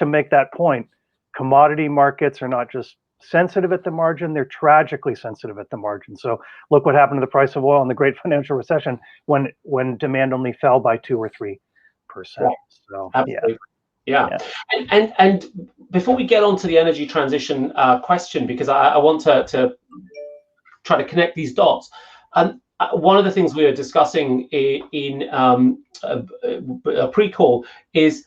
to make that point, commodity markets are not just sensitive at the margin, they're tragically sensitive at the margin. So look what happened to the price of oil in the great financial recession when demand only fell by 2 or 3%. Right. So absolutely. Yeah. And before we get on to the energy transition question, because I want to try to connect these dots, one of the things we were discussing in a pre-call is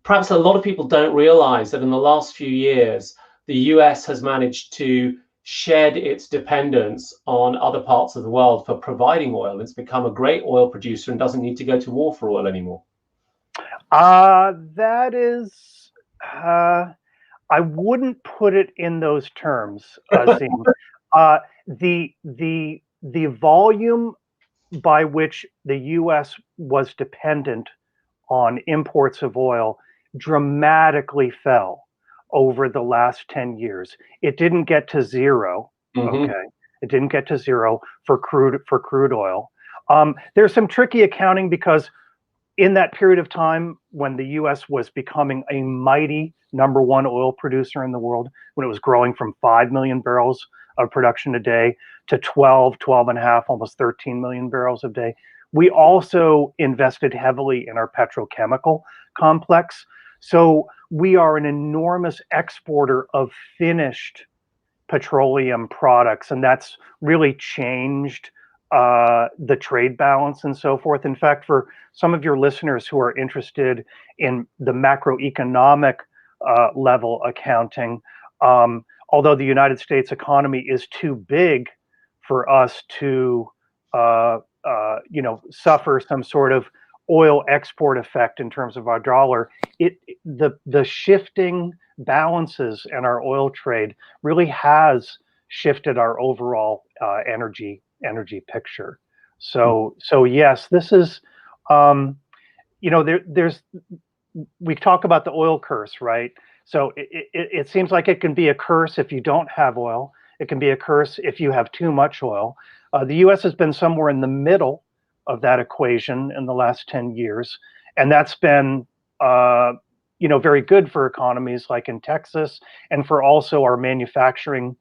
perhaps a lot of people don't realize that in the last few years, the US has managed to shed its dependence on other parts of the world for providing oil. It's become a great oil producer and doesn't need to go to war for oil anymore. That is, I wouldn't put it in those terms, Azeem. The volume by which the U.S. was dependent on imports of oil dramatically fell over the last 10 years. It didn't get to zero. Okay, it didn't get to zero for crude oil. There's some tricky accounting because in that period of time when the U.S. was becoming a mighty #1 oil producer in the world, when it was growing from 5 million barrels of production a day to 12 and a half, almost 13 million barrels a day, we also invested heavily in our petrochemical complex. So we are an enormous exporter of finished petroleum products, and that's really changed the trade balance and so forth. In fact, for some of your listeners who are interested in the macroeconomic level accounting, although the United States economy is too big for us to suffer some sort of oil export effect in terms of our dollar, the shifting balances in our oil trade really has shifted our overall energy picture. So yes, this is we talk about the oil curse, right? So it seems like it can be a curse if you don't have oil. It can be a curse if you have too much oil. The U.S. has been somewhere in the middle of that equation in the last 10 years, and that's been very good for economies like in Texas, and for also our manufacturing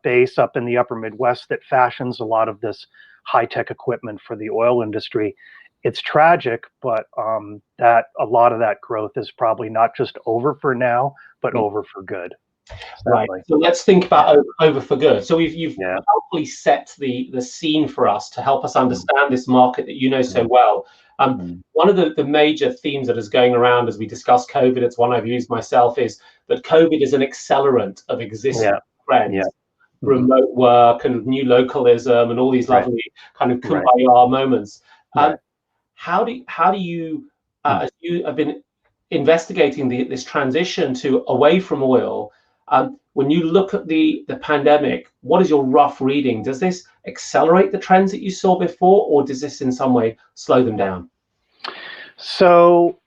base up in the upper Midwest that fashions a lot of this high-tech equipment for the oil industry. It's tragic, but that a lot of that growth is probably not just over for now, but over for good. Right. So let's think about over for good. So you've hopefully set the scene for us to help us understand this market that you know so well. One of the major themes that is going around as we discuss COVID, it's one I've used myself, is that COVID is an accelerant of existing trends. Remote work and new localism and all these lovely kind of kumbaya moments. How do you, as you have been investigating this transition away from oil, when you look at the pandemic, what is your rough reading? Does this accelerate the trends that you saw before, or does this in some way slow them down? So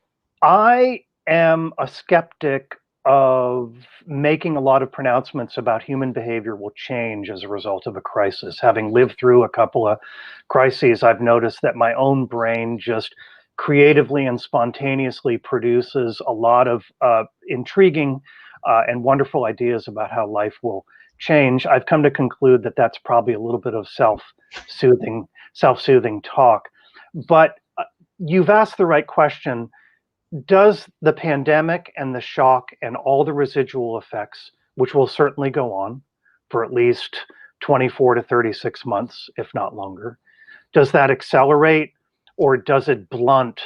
I am a skeptic of making a lot of pronouncements about human behavior will change as a result of a crisis. Having lived through a couple of crises, I've noticed that my own brain just creatively and spontaneously produces a lot of intriguing and wonderful ideas about how life will change. I've come to conclude that that's probably a little bit of self-soothing talk. But you've asked the right question. Does the pandemic and the shock and all the residual effects, which will certainly go on for at least 24 to 36 months, if not longer, does that accelerate or does it blunt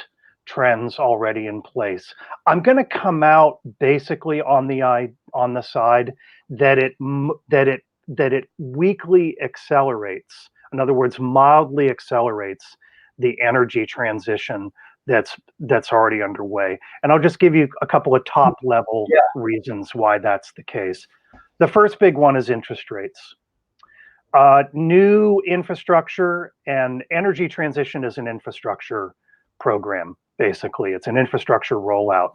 trends already in place? I'm going to come out basically on the side that it weakly accelerates. In other words, mildly accelerates the energy transition that's already underway. And I'll just give you a couple of top level reasons why that's the case. The first big one is interest rates. New infrastructure, and energy transition is an infrastructure program, basically. It's an infrastructure rollout.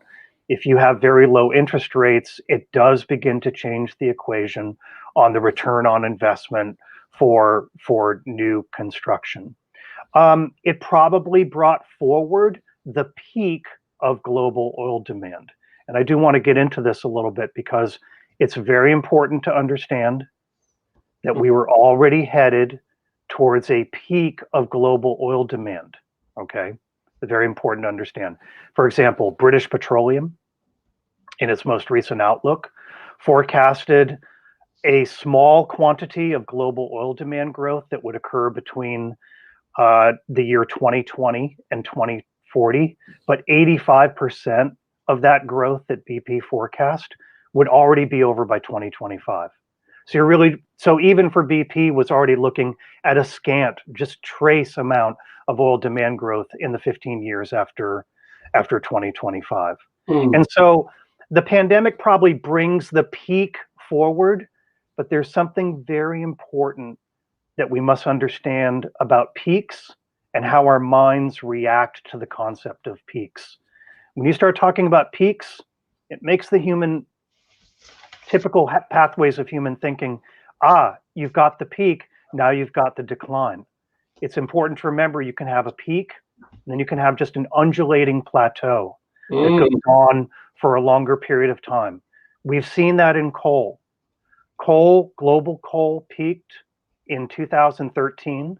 If you have very low interest rates, it does begin to change the equation on the return on investment for new construction. It probably brought forward the peak of global oil demand. And I do want to get into this a little bit because it's very important to understand that we were already headed towards a peak of global oil demand, okay? Very important to understand. For example, British Petroleum, in its most recent outlook, forecasted a small quantity of global oil demand growth that would occur between the year 2020 and 2040, but 85% of that growth that BP forecast would already be over by 2025. So even for BP was already looking at a scant, just trace amount of oil demand growth in the 15 years after 2025. And so the pandemic probably brings the peak forward, but there's something very important that we must understand about peaks and how our minds react to the concept of peaks. When you start talking about peaks, it makes the human typical pathways of human thinking, you've got the peak, now you've got the decline. It's important to remember you can have a peak, and then you can have just an undulating plateau that goes on for a longer period of time. We've seen that in coal. Global coal peaked in 2013.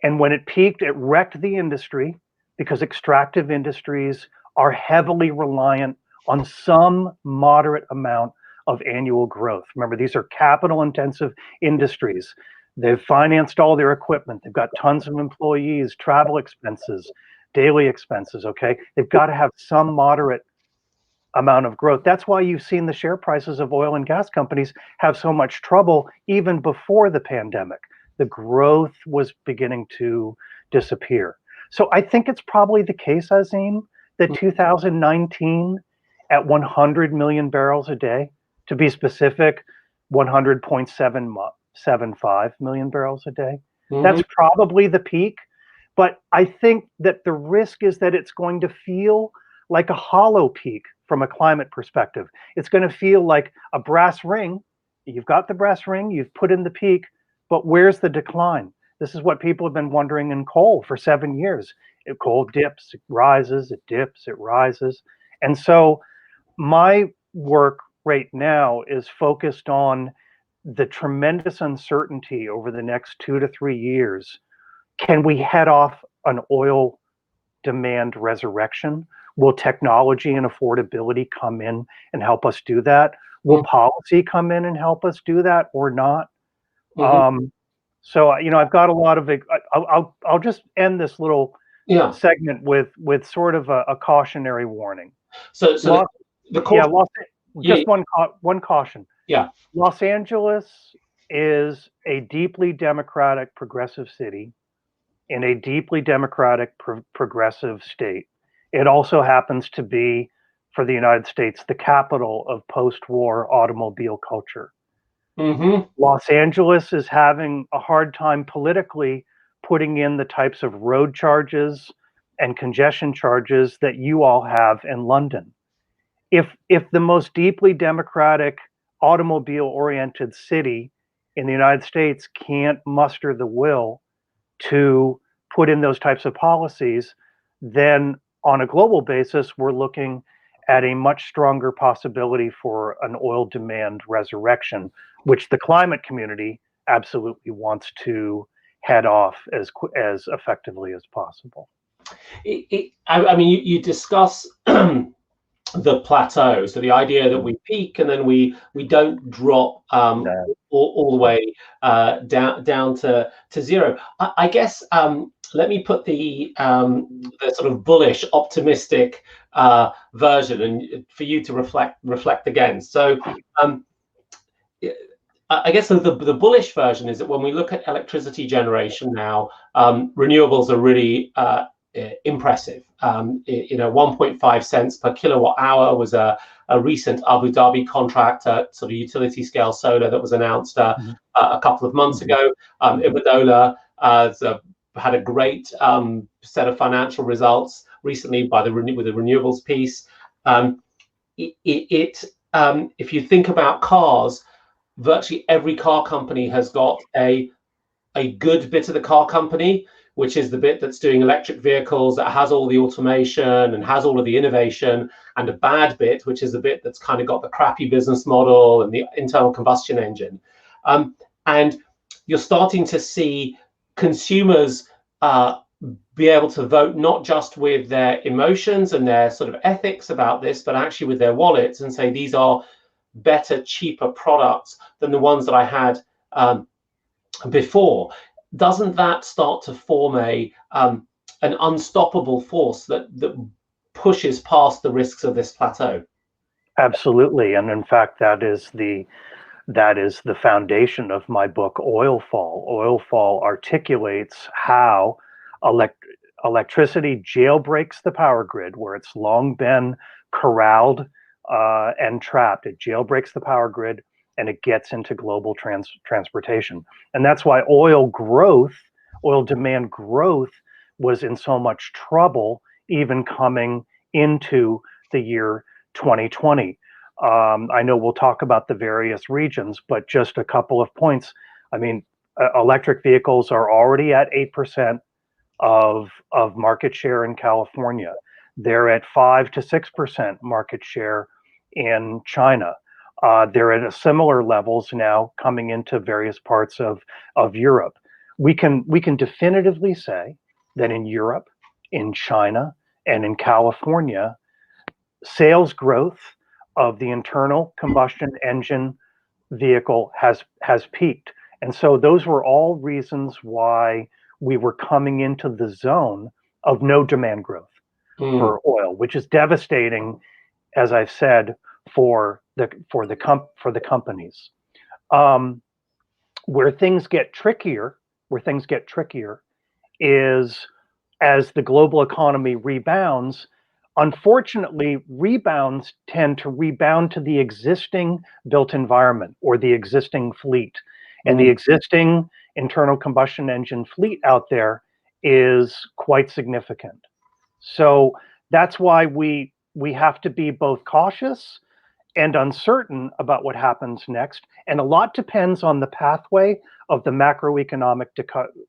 And when it peaked, it wrecked the industry because extractive industries are heavily reliant on some moderate amount of annual growth. Remember, these are capital intensive industries. They've financed all their equipment. They've got tons of employees, travel expenses, daily expenses, okay? They've got to have some moderate amount of growth. That's why you've seen the share prices of oil and gas companies have so much trouble even before the pandemic. The growth was beginning to disappear. So I think it's probably the case, Azeem, that 2019 at 100 million barrels a day, to be specific, 100.775 million barrels a day. That's probably the peak. But I think that the risk is that it's going to feel like a hollow peak from a climate perspective. It's going to feel like a brass ring. You've got the brass ring, you've put in the peak, but where's the decline? This is what people have been wondering in coal for 7 years. If coal dips, it rises, it dips, it rises. And so my work right now is focused on the tremendous uncertainty over the next 2 to 3 years. Can we head off an oil demand resurrection? Will technology and affordability come in and help us do that? Will policy come in and help us do that or not? So I've got a lot of it. I'll just end this little segment with sort of a cautionary warning. So the caution, one caution. Yeah. Los Angeles is a deeply democratic, progressive city in a deeply democratic, progressive state. It also happens to be, for the United States, the capital of post-war automobile culture. Los Angeles is having a hard time politically putting in the types of road charges and congestion charges that you all have in London. If the most deeply democratic, automobile-oriented city in the United States can't muster the will to put in those types of policies, then on a global basis, we're looking at a much stronger possibility for an oil demand resurrection, which the climate community absolutely wants to head off as effectively as possible. I mean, you discuss the plateau, so the idea that we peak and then we don't drop all the way down to zero. I guess let me put the sort of bullish, optimistic version, and for you to reflect again. So I guess the bullish version is that when we look at electricity generation now, renewables are really impressive. 1.5 cents per kilowatt hour was a recent Abu Dhabi contract at sort of utility scale solar that was announced a couple of months ago. Iberdrola has had a great set of financial results recently with the renewables piece. If you think about cars, virtually every car company has got a good bit of the car company which is the bit that's doing electric vehicles, that has all the automation and has all of the innovation, and a bad bit, which is the bit that's kind of got the crappy business model and the internal combustion engine. And you're starting to see consumers be able to vote not just with their emotions and their sort of ethics about this, but actually with their wallets, and say these are better, cheaper products than the ones that I had before. Doesn't that start to form an unstoppable force that pushes past the risks of this plateau? Absolutely, and in fact, that is the foundation of my book, Oil Fall. Oil Fall articulates how electricity jailbreaks the power grid, where it's long been corralled and trapped. It jailbreaks the power grid, and it gets into global transportation. And that's why oil demand growth was in so much trouble, even coming into the year 2020. I know we'll talk about the various regions, but just a couple of points. I mean, electric vehicles are already at 8% of market share in California. They're at 5 to 6% market share in China. They're at similar levels now coming into various parts of Europe. We can definitively say that in Europe, in China, and in California, sales growth of the internal combustion engine vehicle has peaked. And so those were all reasons why we were coming into the zone of no demand growth for oil, which is devastating, as I've said, for the companies. Where things get trickier is as the global economy rebounds. Unfortunately, rebounds tend to rebound to the existing built environment or the existing fleet. And the existing internal combustion engine fleet out there is quite significant. So that's why we have to be both cautious and uncertain about what happens next. And a lot depends on the pathway of the macroeconomic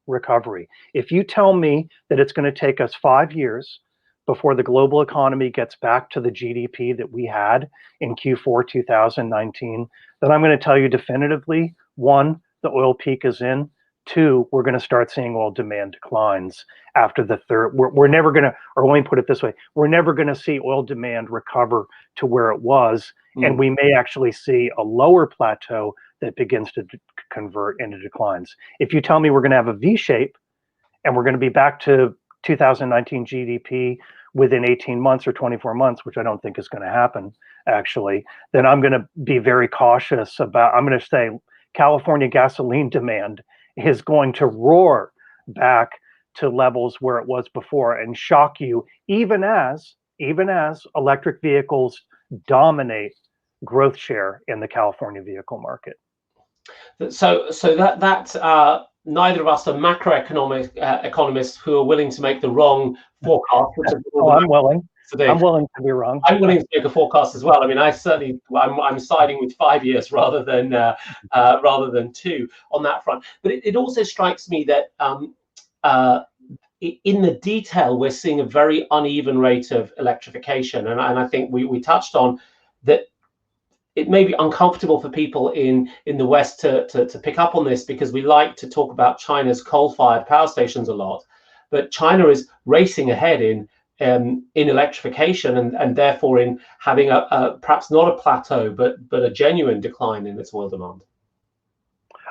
recovery. If you tell me that it's going to take us 5 years before the global economy gets back to the GDP that we had in Q4 2019, then I'm going to tell you definitively, 1, the oil peak is in. 2, we're going to start seeing oil demand declines after the third. We're never going to, or let me put it this way, we're never going to see oil demand recover to where it was. And we may actually see a lower plateau that begins to convert into declines. If you tell me we're going to have a V shape and we're going to be back to 2019 GDP within 18 months or 24 months, which I don't think is going to happen actually, then I'm going to be very cautious about, I'm going to say California gasoline demand is going to roar back to levels where it was before and shock you, even as electric vehicles dominate growth share in the California vehicle market. So that neither of us are macroeconomic economists who are willing to make the wrong forecast. I'm willing. I'm willing to be wrong. I'm willing to make a forecast as well. I mean, I'm siding with 5 years rather than 2 on that front. But it also strikes me that in the detail, we're seeing a very uneven rate of electrification, and I think we touched on that. It may be uncomfortable for people in the West to pick up on this, because we like to talk about China's coal-fired power stations a lot, but China is racing ahead in electrification and therefore in having a perhaps not a plateau but a genuine decline in its oil demand.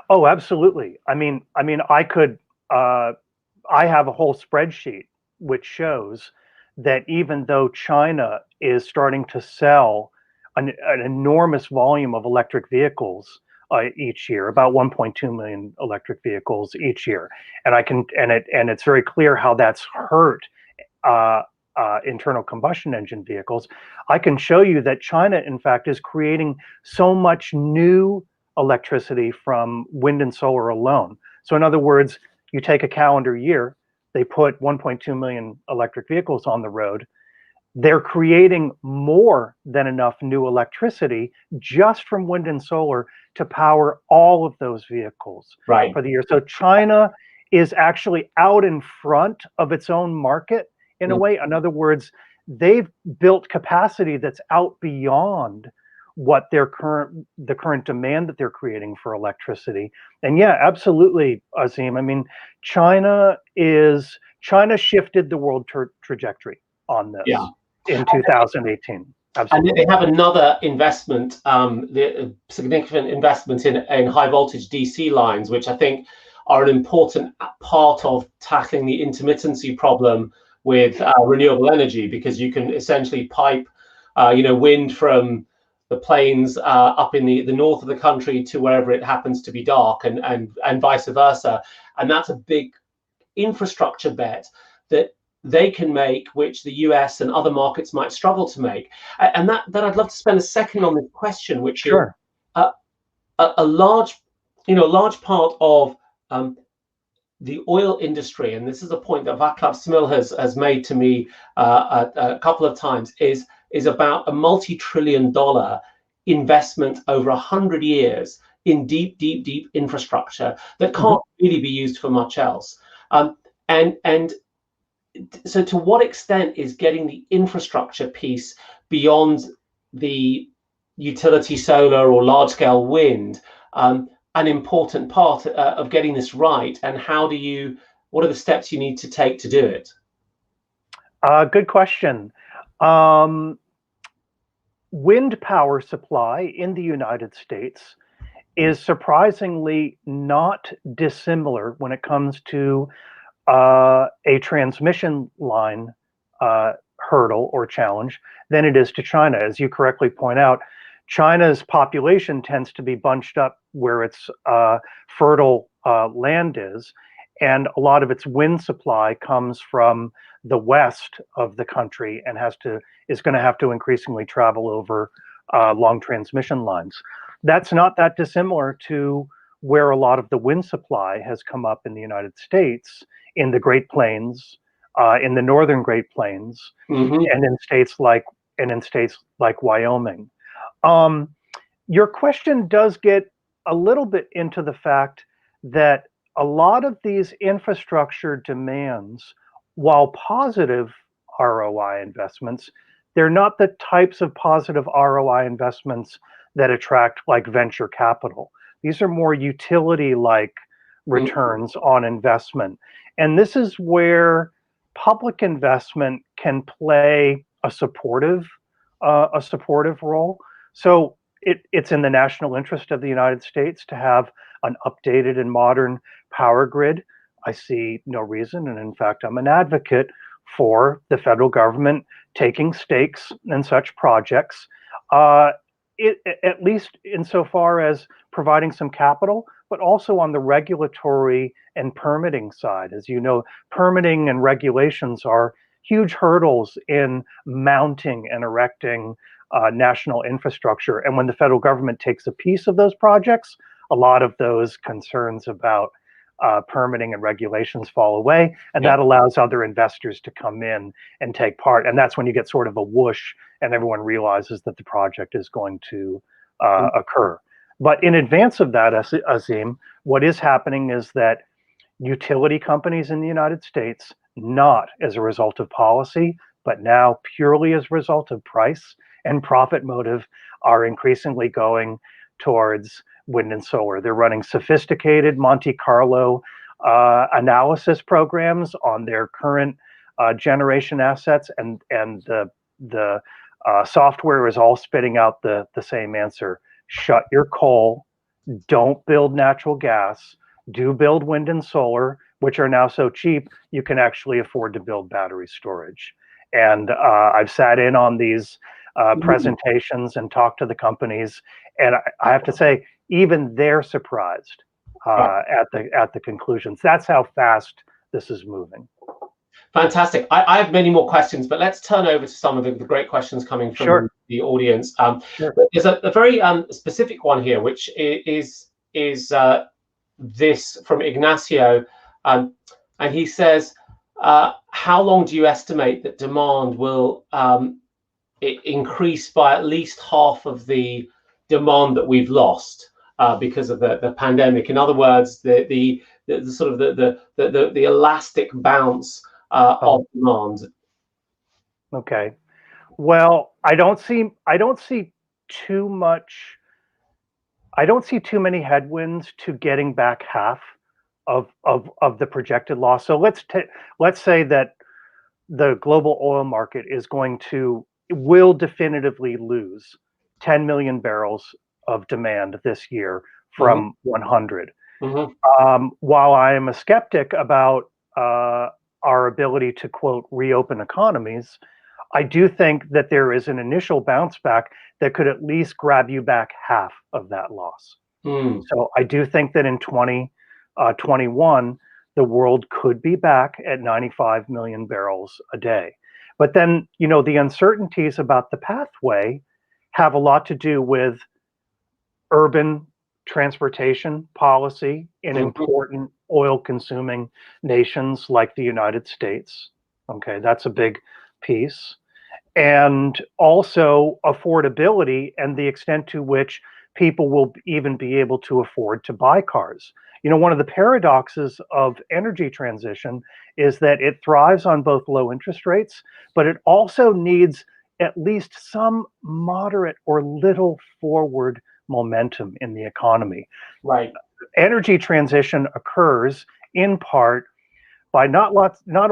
Oh, absolutely. I mean, I have a whole spreadsheet which shows that even though China is starting to sell an enormous volume of electric vehicles each year, about 1.2 million electric vehicles each year, and it's very clear how that's hurt internal combustion engine vehicles. I can show you that China, in fact, is creating so much new electricity from wind and solar alone. So in other words, you take a calendar year, they put 1.2 million electric vehicles on the road. They're creating more than enough new electricity just from wind and solar to power all of those vehicles for the year. So China is actually out in front of its own market in a way. In other words, they've built capacity that's out beyond what the current demand that they're creating for electricity. And yeah, absolutely, Azeem. I mean, China shifted the world trajectory on this in 2018. Absolutely. And they have another investment, the significant investment in high voltage DC lines, which I think are an important part of tackling the intermittency problem with renewable energy, because you can essentially pipe, wind from the plains up in the north of the country to wherever it happens to be dark, and vice versa. And that's a big infrastructure bet that they can make, which the US and other markets might struggle to make. And that I'd love to spend a second on this question, which sure. is a large part of the oil industry, and this is a point that Václav Smil has made to me a couple of times, is about a multi-trillion-dollar investment over 100 years in deep infrastructure that can't really be used for much else. And so to what extent is getting the infrastructure piece beyond the utility solar or large-scale wind an important part of getting this right? And what are the steps you need to take to do it? Good question. Wind power supply in the United States is surprisingly not dissimilar when it comes to a transmission line hurdle or challenge than it is to China. As you correctly point out, China's population tends to be bunched up where its fertile land is, and a lot of its wind supply comes from the west of the country and is going to have to increasingly travel over long transmission lines. That's not that dissimilar to where a lot of the wind supply has come up in the United States, in the Great Plains, in the northern Great Plains, and in states like Wyoming. Your question does get a little bit into the fact that a lot of these infrastructure demands, while positive ROI investments, they're not the types of positive ROI investments that attract like venture capital. These are more utility-like returns on investment. And this is where public investment can play a supportive role. So it's in the national interest of the United States to have an updated and modern power grid. I see no reason, and in fact, I'm an advocate for the federal government taking stakes in such projects, at least insofar as providing some capital, but also on the regulatory and permitting side. As you know, permitting and regulations are huge hurdles in mounting and erecting national infrastructure. And when the federal government takes a piece of those projects, a lot of those concerns about permitting and regulations fall away, and that allows other investors to come in and take part. And that's when you get sort of a whoosh and everyone realizes that the project is going to occur. But in advance of that, Azeem, what is happening is that utility companies in the United States, not as a result of policy, but now purely as a result of price and profit motive, are increasingly going towards wind and solar. They're running sophisticated Monte Carlo analysis programs on their current generation assets, and the software is all spitting out the same answer. Shut your coal, don't build natural gas, do build wind and solar, which are now so cheap you can actually afford to build battery storage. And I've sat in on these presentations and talked to the companies, and I have to say, even they're surprised at the conclusions. That's how fast this is moving. Fantastic. I have many more questions, but let's turn over to some of the great questions coming from the audience. There's a very specific one here, which is this from Ignacio, and he says, how long do you estimate that demand will increase by at least half of the demand that we've lost because of the pandemic? In other words, the the sort of the elastic bounce of demand? Okay. Well, I don't see too much. I don't see too many headwinds to getting back half of the projected loss. So let's say that the global oil market will definitively lose 10 million barrels of demand this year from 100. While I am a skeptic about our ability to, quote, reopen economies, I do think that there is an initial bounce back that could at least grab you back half of that loss. So I do think that in 2021, the world could be back at 95 million barrels a day. But then, the uncertainties about the pathway have a lot to do with urban transportation policy in important oil consuming nations like the United States. Okay, that's a big piece. And also affordability and the extent to which people will even be able to afford to buy cars. One of the paradoxes of energy transition is that it thrives on both low interest rates, but it also needs at least some moderate or little forward momentum in the economy. Right. Energy transition occurs in part by not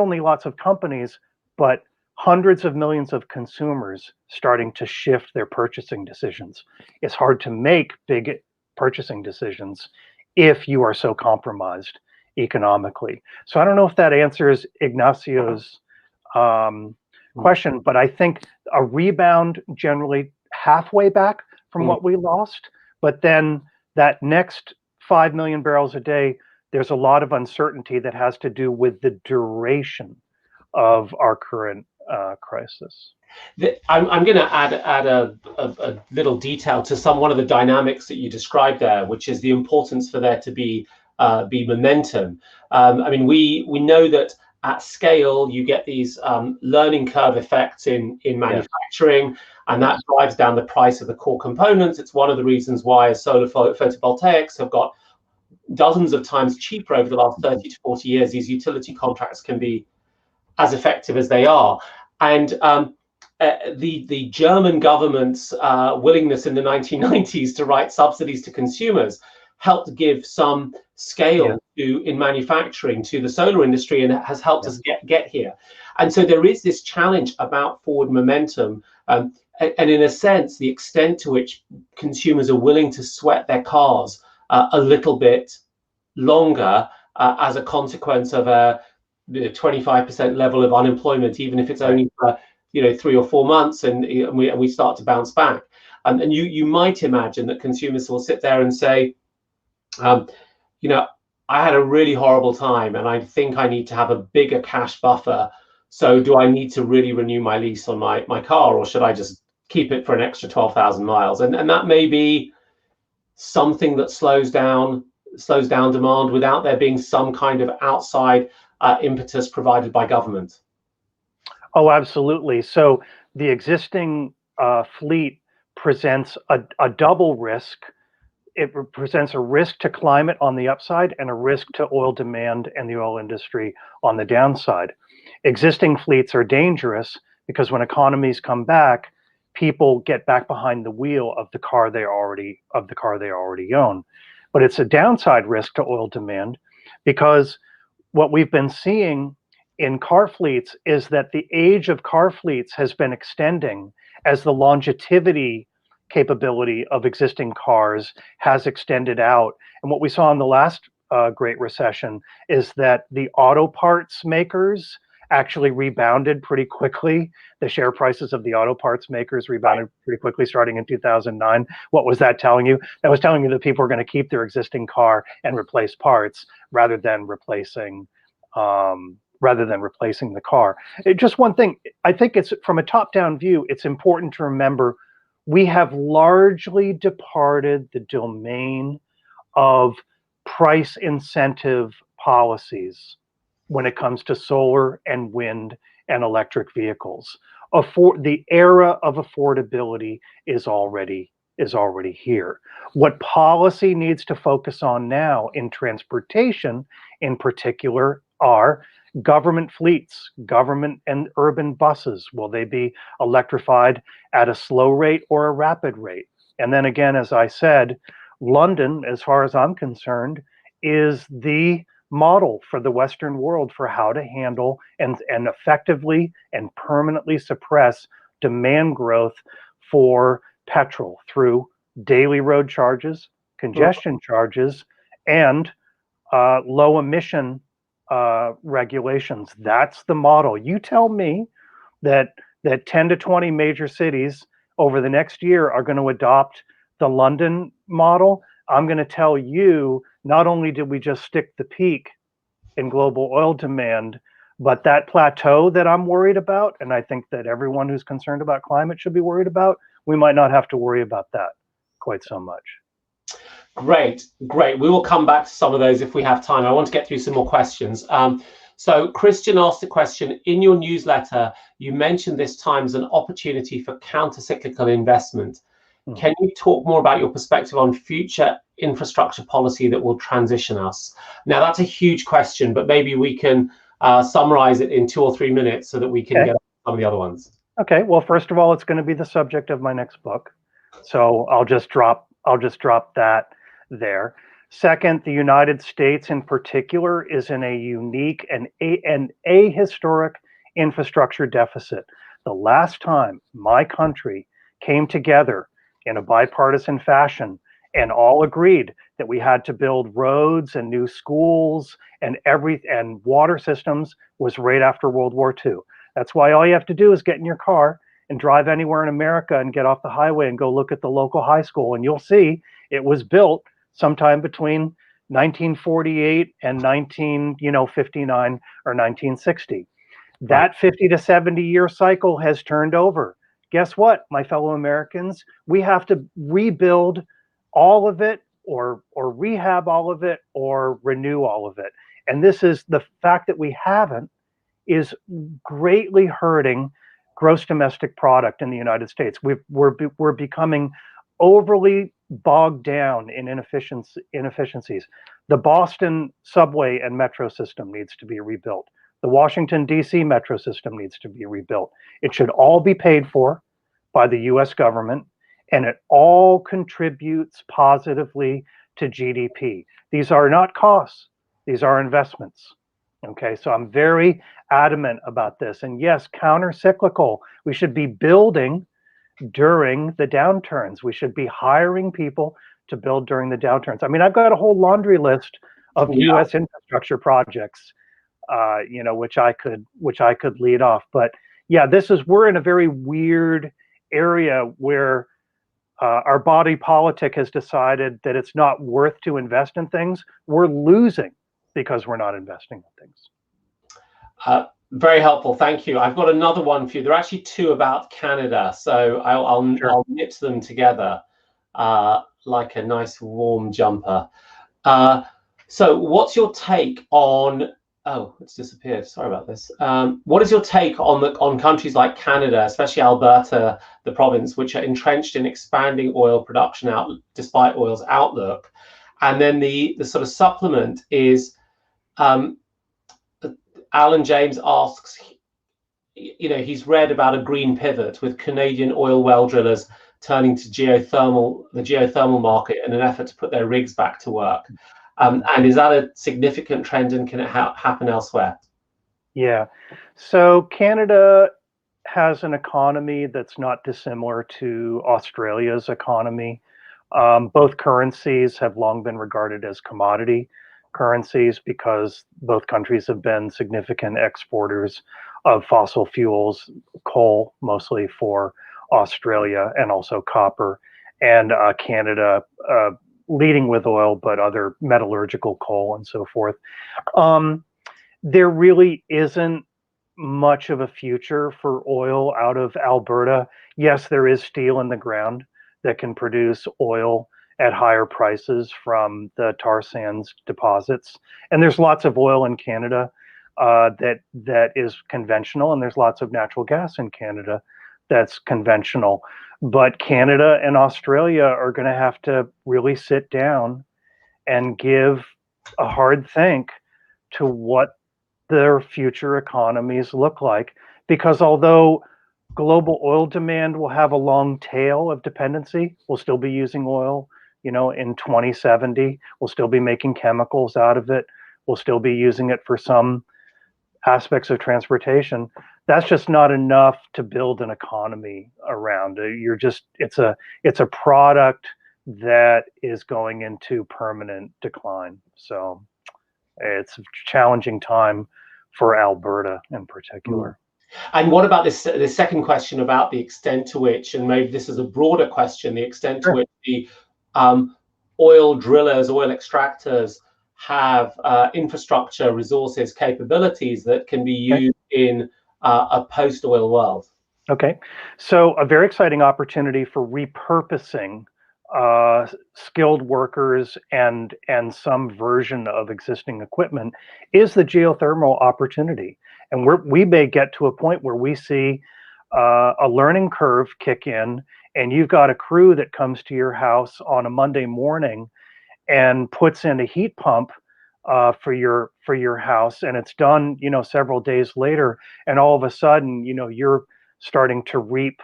only lots of companies, but hundreds of millions of consumers starting to shift their purchasing decisions. It's hard to make big purchasing decisions if you are so compromised economically. So I don't know if that answers Ignacio's question, but I think a rebound generally halfway back from what we lost, but then that next 5 million barrels a day, there's a lot of uncertainty that has to do with the duration of our current crisis. I'm going to add a little detail to one of the dynamics that you described there, which is the importance for there to be momentum. I mean, we know that at scale you get these learning curve effects in manufacturing, and that drives down the price of the core components. It's one of the reasons why solar photovoltaics have got dozens of times cheaper over the last 30 to 40 years. These utility contracts can be as effective as they are. And the German government's willingness in the 1990s to write subsidies to consumers helped give some scale in manufacturing to the solar industry, and it has helped us get here. And so there is this challenge about forward momentum, and in a sense, the extent to which consumers are willing to sweat their cars a little bit longer as a consequence of a 25% level of unemployment, even if it's only for 3 or 4 months, and we start to bounce back. And you might imagine that consumers will sit there and say, I had a really horrible time, and I think I need to have a bigger cash buffer. So do I need to really renew my lease on my car, or should I just keep it for an extra 12,000 miles? And that may be something that slows down demand without there being some kind of outside impetus provided by government. Oh, absolutely. So the existing fleet presents a double risk. It presents a risk to climate on the upside and a risk to oil demand and the oil industry on the downside. Existing fleets are dangerous because when economies come back, people get back behind the wheel of the car they already own. But it's a downside risk to oil demand because what we've been seeing in car fleets is that the age of car fleets has been extending as the longevity capability of existing cars has extended out. And what we saw in the last Great Recession is that the auto parts makers actually rebounded pretty quickly. The share prices of the auto parts makers rebounded pretty quickly starting in 2009. What was that telling you? That was telling you that people are going to keep their existing car and replace parts rather than replacing the car. Just one thing, I think it's from a top-down view, it's important to remember we have largely departed the domain of price incentive policies when it comes to solar and wind and electric vehicles. The era of affordability is already is already here. What policy needs to focus on now in transportation, in particular, are government fleets, government and urban buses. Will they be electrified at a slow rate or a rapid rate? And then again, as I said, London, as far as I'm concerned, is the model for the Western world for how to handle and effectively and permanently suppress demand growth for petrol through daily road charges, congestion charges, and low emission regulations. That's the model. You tell me that 10 to 20 major cities over the next year are going to adopt the London model. I'm going to tell you, not only did we just stick the peak in global oil demand, but that plateau that I'm worried about, and I think that everyone who's concerned about climate should be worried about, we might not have to worry about that quite so much. Great. We will come back to some of those if we have time. I want to get through some more questions. So Christian asked a question, in your newsletter, you mentioned this time as an opportunity for counter-cyclical investment. Can you talk more about your perspective on future infrastructure policy that will transition us? Now, that's a huge question, but maybe we can summarize it in 2 or 3 minutes so that we can get on some of the other ones. Okay. Well, first of all, it's going to be the subject of my next book, so I'll just drop that there. Second, the United States in particular is in a unique and ahistoric infrastructure deficit. The last time my country came together in a bipartisan fashion and all agreed that we had to build roads and new schools and water systems was right after World War II. That's why all you have to do is get in your car and drive anywhere in America and get off the highway and go look at the local high school, and you'll see it was built sometime between 1948 and 1959 or 1960. That 50 to 70 year cycle has turned over. Guess what, my fellow Americans? We have to rebuild all of it, or rehab all of it, or renew all of it. And this is the fact that we haven't is greatly hurting gross domestic product in the United States. We're becoming overly bogged down in inefficiencies. The Boston subway and metro system needs to be rebuilt. The Washington, D.C. metro system needs to be rebuilt. It should all be paid for by the U.S. government, and it all contributes positively to GDP. These are not costs. These are investments. Okay, so I'm very adamant about this. And yes, counter-cyclical. We should be building during the downturns. We should be hiring people to build during the downturns. I mean, I've got a whole laundry list of U.S. infrastructure projects, which I could lead off. But yeah, we're in a very weird area where our body politic has decided that it's not worth to invest in things. We're losing because we're not investing in things. Very helpful, thank you. I've got another one for you. There are actually 2 about Canada, so I'll knit them together like a nice warm jumper. So what's your take on, oh, it's disappeared, sorry about this. What is your take on countries like Canada, especially Alberta, the province, which are entrenched in expanding oil production despite oil's outlook? And then the sort of supplement is, Alan James asks, he's read about a green pivot with Canadian oil well drillers turning to the geothermal market in an effort to put their rigs back to work. And is that a significant trend, and can it happen elsewhere? Yeah, so Canada has an economy that's not dissimilar to Australia's economy. Both currencies have long been regarded as commodity currencies because both countries have been significant exporters of fossil fuels, coal mostly for Australia, and also copper, and Canada leading with oil, but other metallurgical coal and so forth. There really isn't much of a future for oil out of Alberta. Yes, there is steel in the ground that can produce oil at higher prices from the tar sands deposits. And there's lots of oil in Canada that is conventional, and there's lots of natural gas in Canada that's conventional. But Canada and Australia are going to have to really sit down and give a hard think to what their future economies look like. Because although global oil demand will have a long tail of dependency, we'll still be using oil, in 2070. We'll still be making chemicals out of it. We'll still be using it for some aspects of transportation. That's just not enough to build an economy around. It's a product that is going into permanent decline. So it's a challenging time for Alberta in particular. And what about this second question about the extent to which, and maybe this is a broader question, the extent to which the oil drillers, oil extractors have infrastructure, resources, capabilities that can be used in a post-oil world? Okay, so a very exciting opportunity for repurposing skilled workers and some version of existing equipment is the geothermal opportunity. And we may get to a point where we see a learning curve kick in, and you've got a crew that comes to your house on a Monday morning and puts in a heat pump for your house, and it's done, several days later, and all of a sudden, you're starting to reap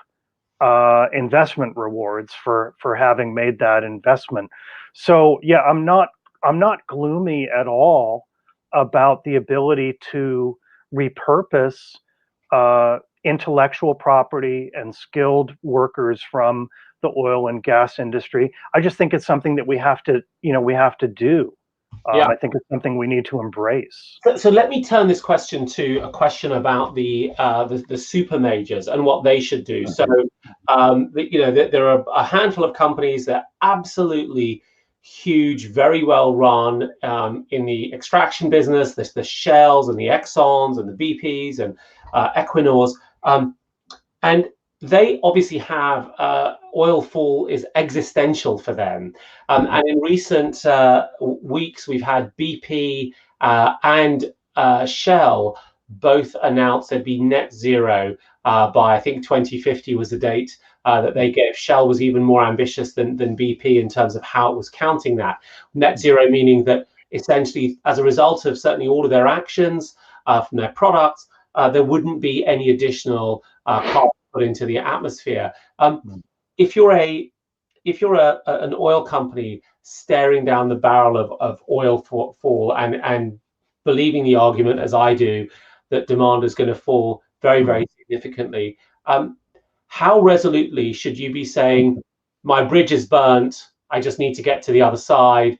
investment rewards for having made that investment. So yeah, I'm not gloomy at all about the ability to repurpose intellectual property and skilled workers from the oil and gas industry. I just think it's something that we have to do. I think it's something we need to embrace. So let me turn this question to a question about the super majors and what they should do. So there are a handful of companies that are absolutely huge, very well run in the extraction business. There's the Shells and the Exxons and the BPs and Equinors, and they obviously have oil fall is existential for them. And in recent weeks, we've had BP and Shell both announced they'd be net zero by, I think, 2050 was the date that they gave. Shell was even more ambitious than BP in terms of how it was counting that. Net zero meaning that essentially, as a result of certainly all of their actions from their products, there wouldn't be any additional carbon put into the atmosphere. If you're an oil company staring down the barrel of oil fall and believing the argument, as I do, that demand is going to fall very, very significantly, how resolutely should you be saying, my bridge is burnt, I just need to get to the other side?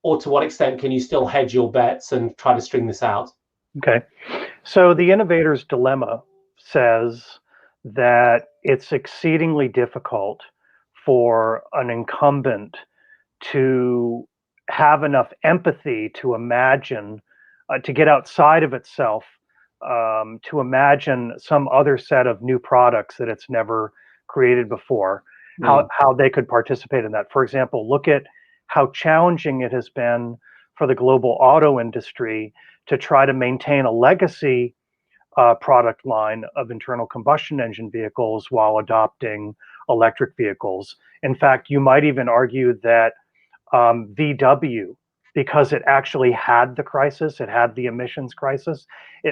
Or to what extent can you still hedge your bets and try to string this out? Okay, so the innovator's dilemma says that it's exceedingly difficult for an incumbent to have enough empathy to imagine, to get outside of itself, to imagine some other set of new products that it's never created before, how they could participate in that. For example, look at how challenging it has been for the global auto industry to try to maintain a legacy product line of internal combustion engine vehicles while adopting electric vehicles. In fact, you might even argue that VW, because it actually had the crisis, it had the emissions crisis,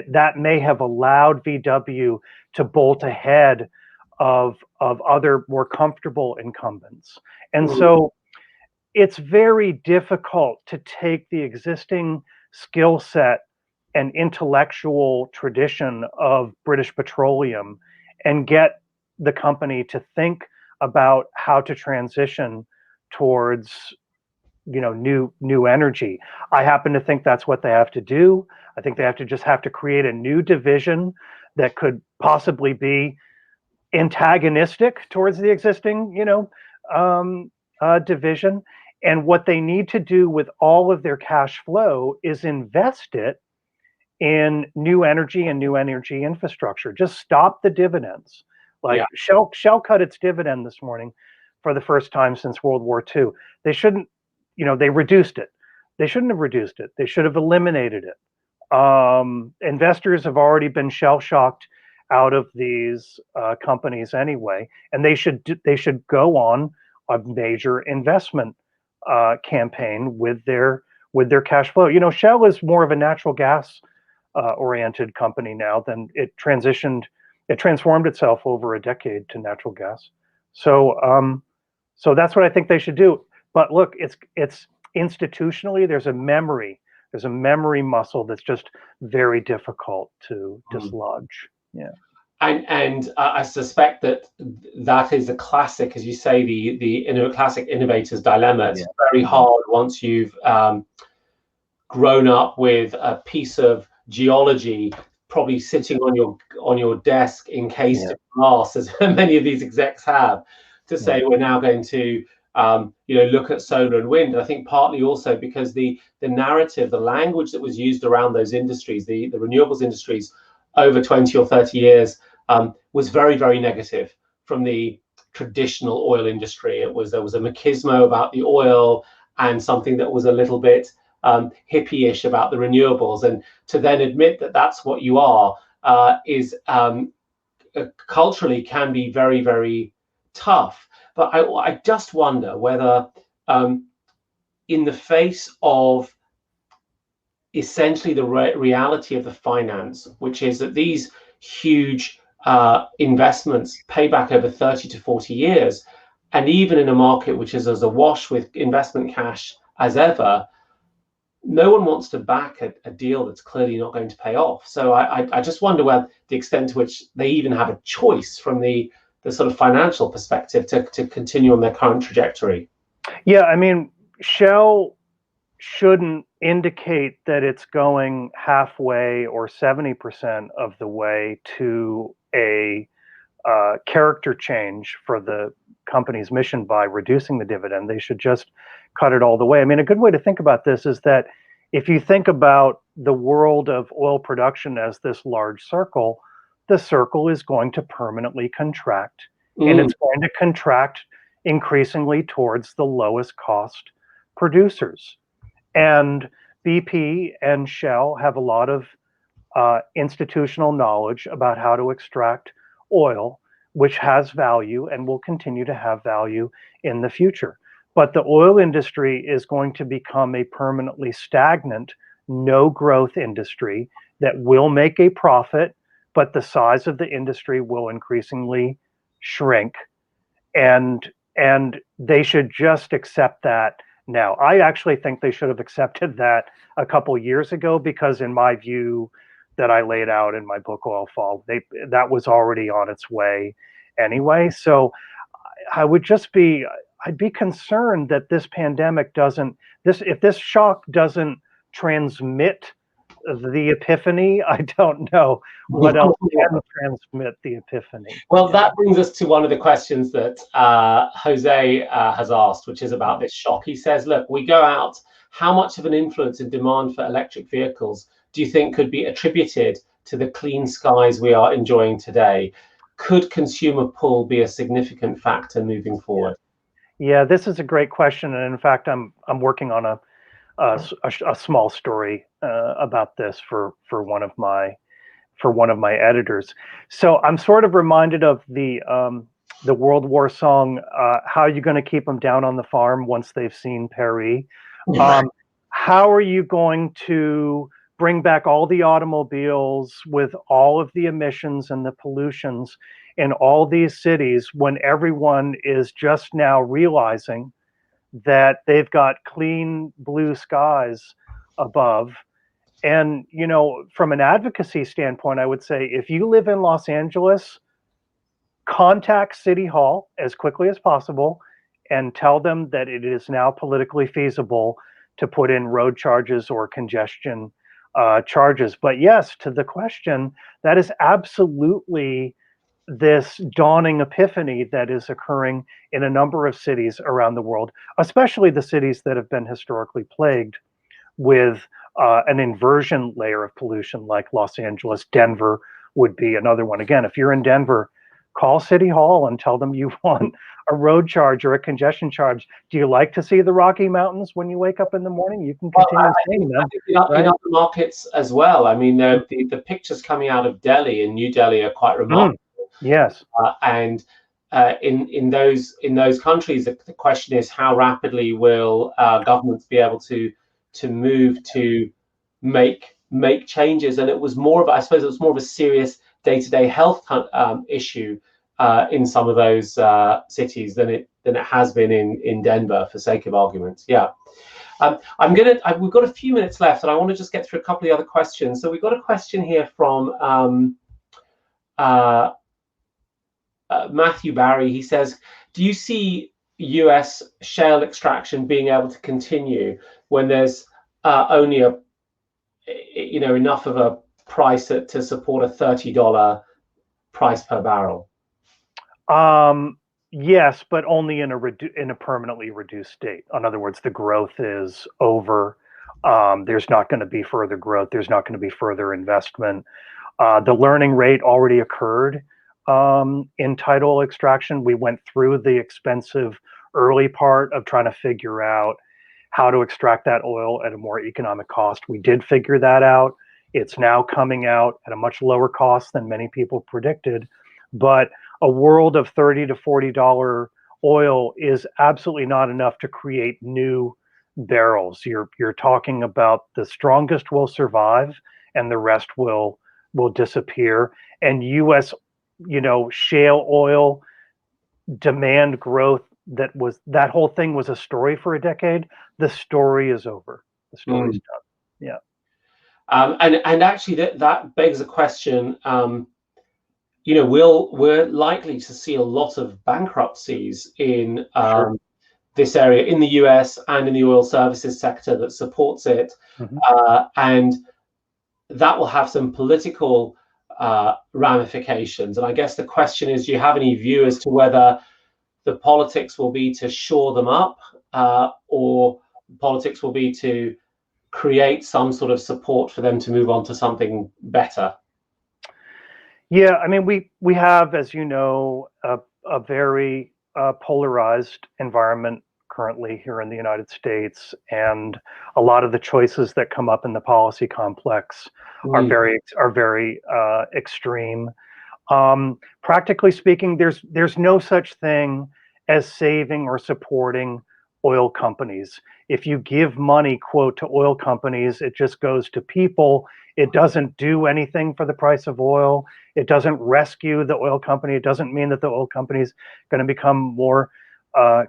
that may have allowed VW to bolt ahead of other more comfortable incumbents. And so it's very difficult to take the existing skill set and intellectual tradition of British Petroleum and get the company to think about how to transition towards new energy. I happen to think that's what they have to do. I think they have to create a new division that could possibly be antagonistic towards the existing division. And what they need to do with all of their cash flow is invest it in new energy and new energy infrastructure. Just stop the dividends. Shell cut its dividend this morning for the first time since World War II. They shouldn't, they reduced it. They shouldn't have reduced it. They should have eliminated it. Investors have already been shell shocked out of these companies anyway, and they should go on a major investment campaign with their cash flow. You know, Shell is more of a natural gas oriented company now than it transformed itself over a decade to natural gas. So so that's what I think they should do. But look, it's institutionally there's a memory muscle that's just very difficult to dislodge. Yeah. And I suspect that is a classic, as you say, the classic innovator's dilemma. It's very hard once you've grown up with a piece of geology probably sitting on your desk encased in glass, as many of these execs have, to say we're now going to look at solar and wind. And I think partly also because the narrative, the language that was used around those industries, the renewables industries over 20 or 30 years was very, very negative from the traditional oil industry. There was a machismo about the oil and something that was a little bit hippie-ish about the renewables. And to then admit that that's what you are is culturally can be very, very tough. But I just wonder whether in the face of essentially the reality of the finance, which is that these huge investments pay back over 30 to 40 years, and even in a market which is as awash with investment cash as ever, no one wants to back a deal that's clearly not going to pay off. So I just wonder whether the extent to which they even have a choice from the sort of financial perspective to continue on their current trajectory. Yeah, I mean, Shell shouldn't indicate that it's going halfway or 70% of the way to a character change for the company's mission by reducing the dividend. They should just cut it all the way. I mean, a good way to think about this is that if you think about the world of oil production as this large circle, the circle is going to permanently contract, and it's going to contract increasingly towards the lowest cost producers. And BP and Shell have a lot of institutional knowledge about how to extract oil, which has value and will continue to have value in the future. But the oil industry is going to become a permanently stagnant, no growth industry that will make a profit, but the size of the industry will increasingly shrink. And they should just accept that now. I actually think they should have accepted that a couple years ago, because in my view that I laid out in my book Oil Fall, that was already on its way anyway. So I'd be concerned that this pandemic if this shock doesn't transmit the epiphany, I don't know what else can transmit the epiphany. Well, that brings us to one of the questions that Jose has asked, which is about this shock. He says, look, we go out, how much of an influence in demand for electric vehicles do you think could be attributed to the clean skies we are enjoying today? Could consumer pull be a significant factor moving forward? Yeah, this is a great question, and in fact, I'm working on a small story about this for one of my editors. So I'm sort of reminded of the World War song, "How are you going to keep them down on the farm once they've seen Paris?" How are you going to bring back all the automobiles with all of the emissions and the pollutions in all these cities when everyone is just now realizing that they've got clean blue skies above? And, you know, from an advocacy standpoint, I would say if you live in Los Angeles, contact City Hall as quickly as possible and tell them that it is now politically feasible to put in road charges or congestion charges. But yes, to the question, that is absolutely this dawning epiphany that is occurring in a number of cities around the world, especially the cities that have been historically plagued with an inversion layer of pollution, like Los Angeles. Denver would be another one. Again, if you're in Denver, call City Hall and tell them you want a road charge or a congestion charge. Do you like to see the Rocky Mountains when you wake up in the morning? You can continue seeing them. In other markets as well. I mean, the pictures coming out of Delhi and New Delhi are quite remarkable. Yes. And in those countries, the question is how rapidly will governments be able to move to make changes? And it was more of, I suppose, it was more of a serious day-to-day health issue in some of those cities than it has been in Denver, for sake of argument. Yeah. We've got a few minutes left, and I want to just get through a couple of the other questions. So we've got a question here from Matthew Barry. He says, do you see US shale extraction being able to continue when there's only enough of a price to support a $30 price per barrel? Yes, but only in a permanently reduced state. In other words, the growth is over. There's not going to be further growth. There's not going to be further investment. The learning rate already occurred in tight oil extraction. We went through the expensive early part of trying to figure out how to extract that oil at a more economic cost. We did figure that out. It's now coming out at a much lower cost than many people predicted. But a world of $30 to $40 oil is absolutely not enough to create new barrels. You're talking about the strongest will survive and the rest will disappear. And US, shale oil demand growth, that whole thing was a story for a decade. The story is over. The story's done. Yeah. And actually that begs a question. We're likely to see a lot of bankruptcies in this area in the US and in the oil services sector that supports it. And that will have some political ramifications. And I guess the question is, do you have any view as to whether the politics will be to shore them up or politics will be to create some sort of support for them to move on to something better? Yeah, I mean, we have, as you know, a very polarized environment currently here in the United States, and a lot of the choices that come up in the policy complex are very extreme. Practically speaking, there's no such thing as saving or supporting oil companies. If you give money, quote, to oil companies, it just goes to people. It doesn't do anything for the price of oil. It doesn't rescue the oil company. It doesn't mean that the oil company is going to become more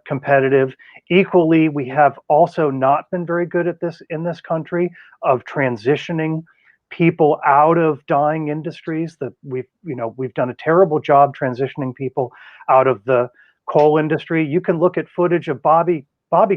competitive. Equally, we have also not been very good at this in this country of transitioning people out of dying industries. That we've done a terrible job transitioning people out of the coal industry. You can look at footage of Bobby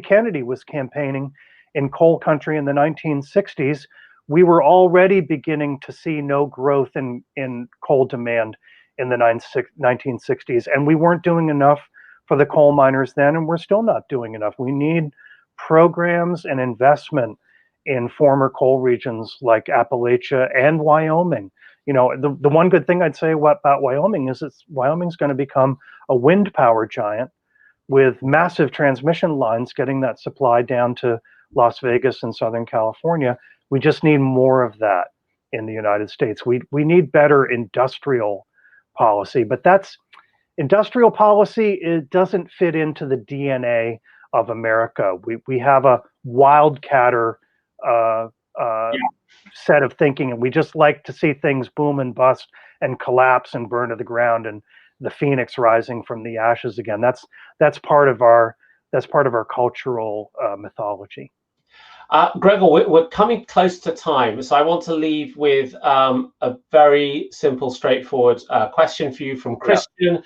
Kennedy was campaigning in coal country in the 1960s. We were already beginning to see no growth in coal demand in the 1960s, and we weren't doing enough for the coal miners then, and we're still not doing enough. We need programs and investment in former coal regions like Appalachia and Wyoming. The one good thing I'd say about Wyoming is Wyoming's going to become a wind power giant with massive transmission lines getting that supply down to Las Vegas and Southern California. We just need more of that in the United States. We need better industrial policy, but that's industrial policy. It doesn't fit into the DNA of America. We have a wildcatter set of thinking, and we just like to see things boom and bust and collapse and burn to the ground, and the phoenix rising from the ashes again. That's part of our cultural mythology. Gregor, we're coming close to time, so I want to leave with a very simple, straightforward question for you from Christian,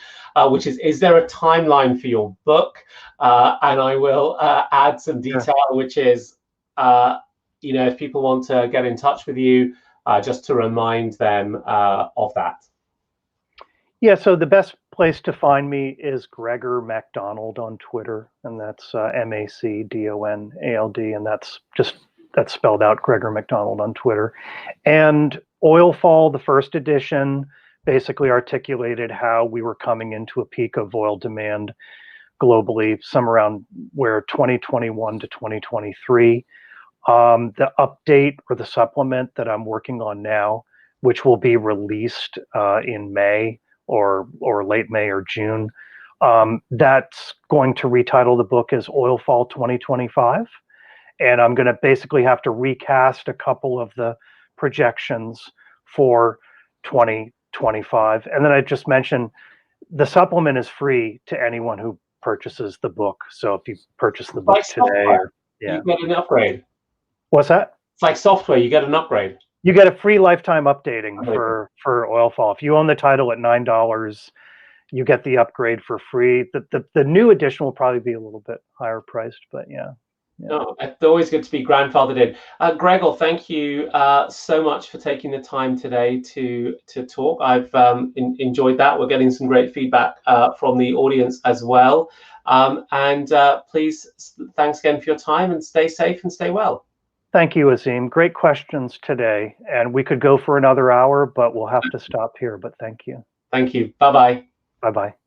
which is there a timeline for your book? And I will add some detail, which is, if people want to get in touch with you, just to remind them of that. Yeah, so the best place to find me is Gregor Macdonald on Twitter, and that's Macdonald, and that's spelled out, Gregor Macdonald on Twitter. And Oilfall, the first edition, basically articulated how we were coming into a peak of oil demand globally, some around where 2021 to 2023. The update or the supplement that I'm working on now, which will be released in May or late May or June, that's going to retitle the book as Oil Fall 2025. And I'm going to basically have to recast a couple of the projections for 2025. And then I just mentioned the supplement is free to anyone who purchases the book. So if you purchase the book today, you get an upgrade. What's that? It's like software, you get an upgrade. You get a free lifetime updating for Oil Fall. If you own the title at $9, you get the upgrade for free. The new edition will probably be a little bit higher priced, but yeah. No, it's always good to be grandfathered in. Gregor, thank you so much for taking the time today to talk. I've enjoyed that. We're getting some great feedback from the audience as well. Please, thanks again for your time, and stay safe and stay well. Thank you, Azeem. Great questions today. And we could go for another hour, but we'll have to stop here. But thank you. Thank you. Bye-bye. Bye-bye.